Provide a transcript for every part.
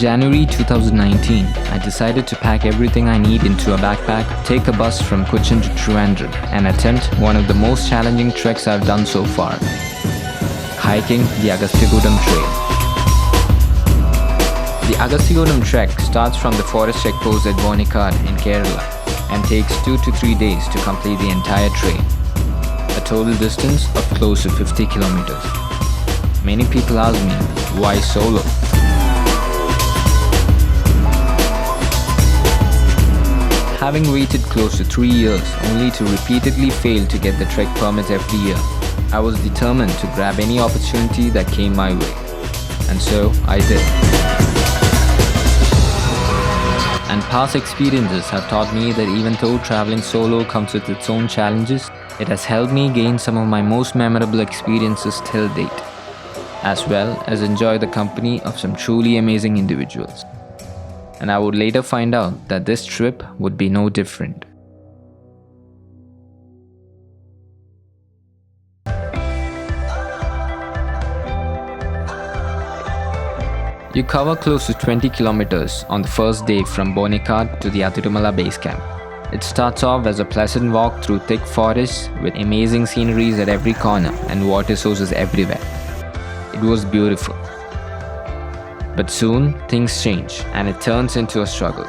January 2019, I decided to pack everything I need into a backpack, take a bus from Cochin to Trivandrum, and attempt one of the most challenging treks I've done so far: hiking the Agasthyakoodam Trail. The Agasthyakoodam Trek starts from the forest checkpost at Bonikad in Kerala and takes 2 to 3 days to complete the entire trail, a total distance of close to 50 kilometers. Many people ask me, why solo? Having waited close to 3 years only to repeatedly fail to get the trek permit every year, I was determined to grab any opportunity that came my way. And so I did. And past experiences have taught me that even though traveling solo comes with its own challenges, it has helped me gain some of my most memorable experiences till date, as well as enjoy the company of some truly amazing individuals. And I would later find out that this trip would be no different. You cover close to 20 kilometers on the first day from Bonikad to the Tirumala base camp. It starts off as a pleasant walk through thick forests with amazing sceneries at every corner and water sources everywhere. It was beautiful. But soon, things change and it turns into a struggle.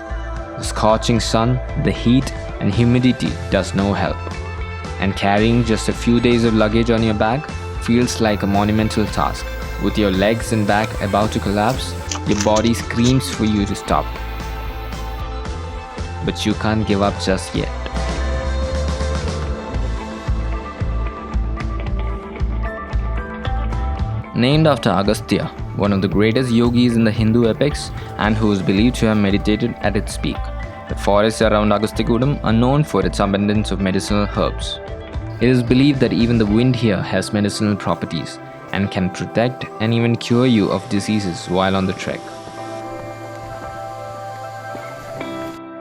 The scorching sun, the heat and humidity does no help. And carrying just a few days of luggage on your back feels like a monumental task. With your legs and back about to collapse, your body screams for you to stop. But you can't give up just yet. Named after Agastya, one of the greatest yogis in the Hindu epics and who is believed to have meditated at its peak, the forests around Agasthyakoodam are known for its abundance of medicinal herbs. It is believed that even the wind here has medicinal properties and can protect and even cure you of diseases while on the trek.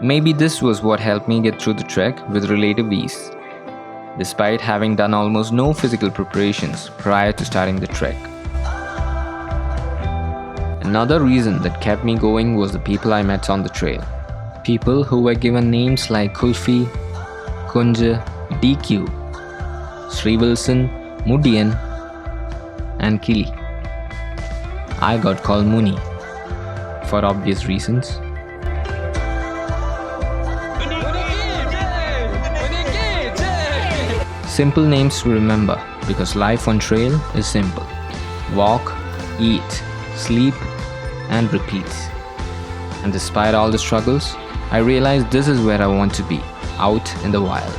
Maybe this was what helped me get through the trek with relative ease, despite having done almost no physical preparations prior to starting the trek. Another reason that kept me going was the people I met on the trail. People who were given names like Kulfi, Kunja, DQ, Sri Wilson, Mudian, and Kili. I got called Muni, for obvious reasons. Simple names to remember because life on trail is simple. Walk, eat, sleep, and repeat. And despite all the struggles, I realized this is where I want to be, out in the wild.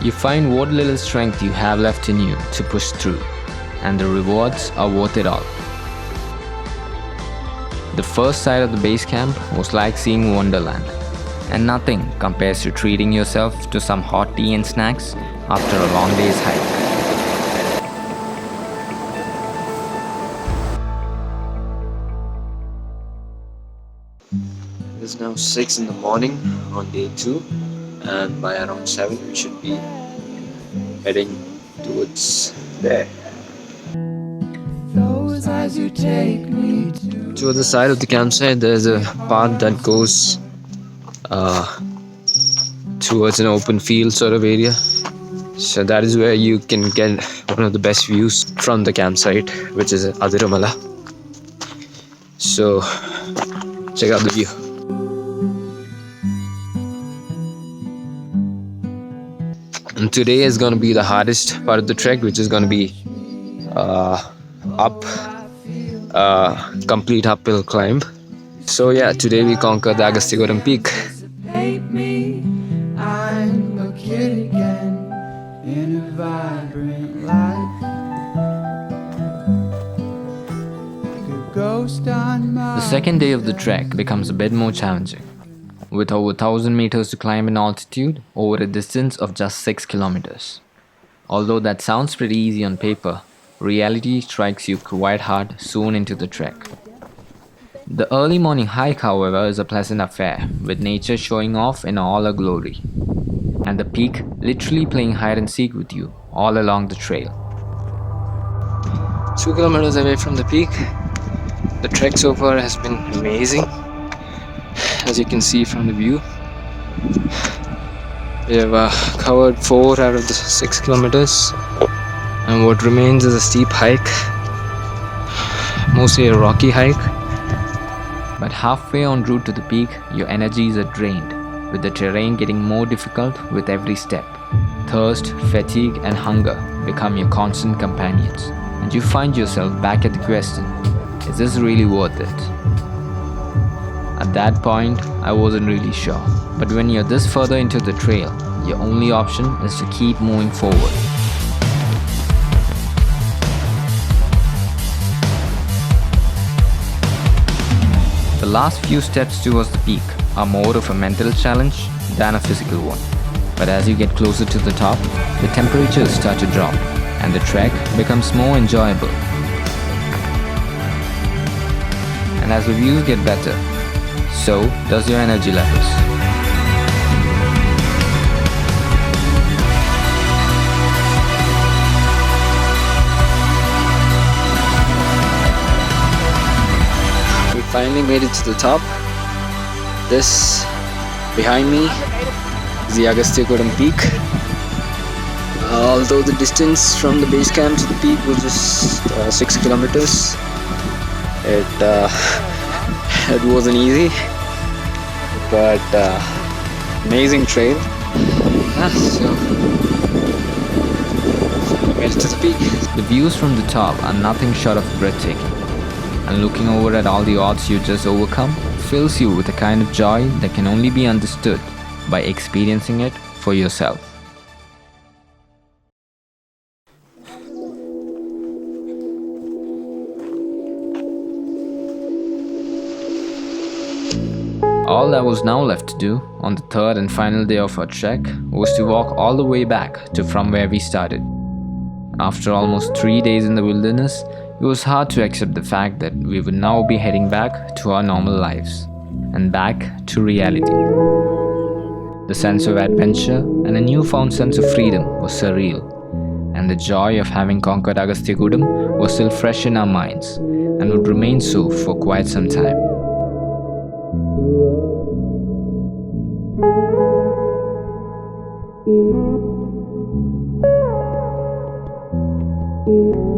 You find what little strength you have left in you to push through, and the rewards are worth it all. The first sight of the base camp was like seeing Wonderland, and nothing compares to treating yourself to some hot tea and snacks after a long day's hike. It is now 6 in the morning on day 2, and by around 7 we should be heading towards there. To the side of the campsite there's a path that goes towards an open field sort of area. So that is where you can get one of the best views from the campsite, which is Tirumala. So check out the view. And today is going to be the hardest part of the trek, which is going to be complete uphill climb. So yeah, today we conquer the Agasthyakoodam peak. I'm a kid again in a vibrant life. The second day of the trek becomes a bit more challenging, with over 1,000 meters to climb in altitude over a distance of just 6 kilometers. Although that sounds pretty easy on paper, reality strikes you quite hard soon into the trek. The early morning hike, however, is a pleasant affair, with nature showing off in all her glory, and the peak literally playing hide and seek with you all along the trail. 2 kilometers away from the peak. The trek so far has been amazing, as you can see from the view. We have covered 4 out of the 6 kilometers, and what remains is a steep hike, mostly a rocky hike. But halfway en route to the peak, your energies are drained, with the terrain getting more difficult with every step. Thirst, fatigue, and hunger become your constant companions, and you find yourself back at the question, is this really worth it? At that point, I wasn't really sure. But when you're this further into the trail, your only option is to keep moving forward. The last few steps towards the peak are more of a mental challenge than a physical one. But as you get closer to the top, the temperatures start to drop and the trek becomes more enjoyable. And as the views get better, so does your energy levels. We finally made it to the top. This behind me is the Agasthyakoodam peak. Although the distance from the base camp to the peak was just 6 kilometers, it wasn't easy, but amazing trail. So made it to the peak. The views from the top are nothing short of breathtaking, and looking over at all the odds you just overcome fills you with a kind of joy that can only be understood by experiencing it for yourself. All that was now left to do on the third and final day of our trek was to walk all the way back to from where we started. After almost 3 days in the wilderness, it was hard to accept the fact that we would now be heading back to our normal lives and back to reality. The sense of adventure and a newfound sense of freedom was surreal, and the joy of having conquered Agasthyakoodam was still fresh in our minds and would remain so for quite some time. Thank you.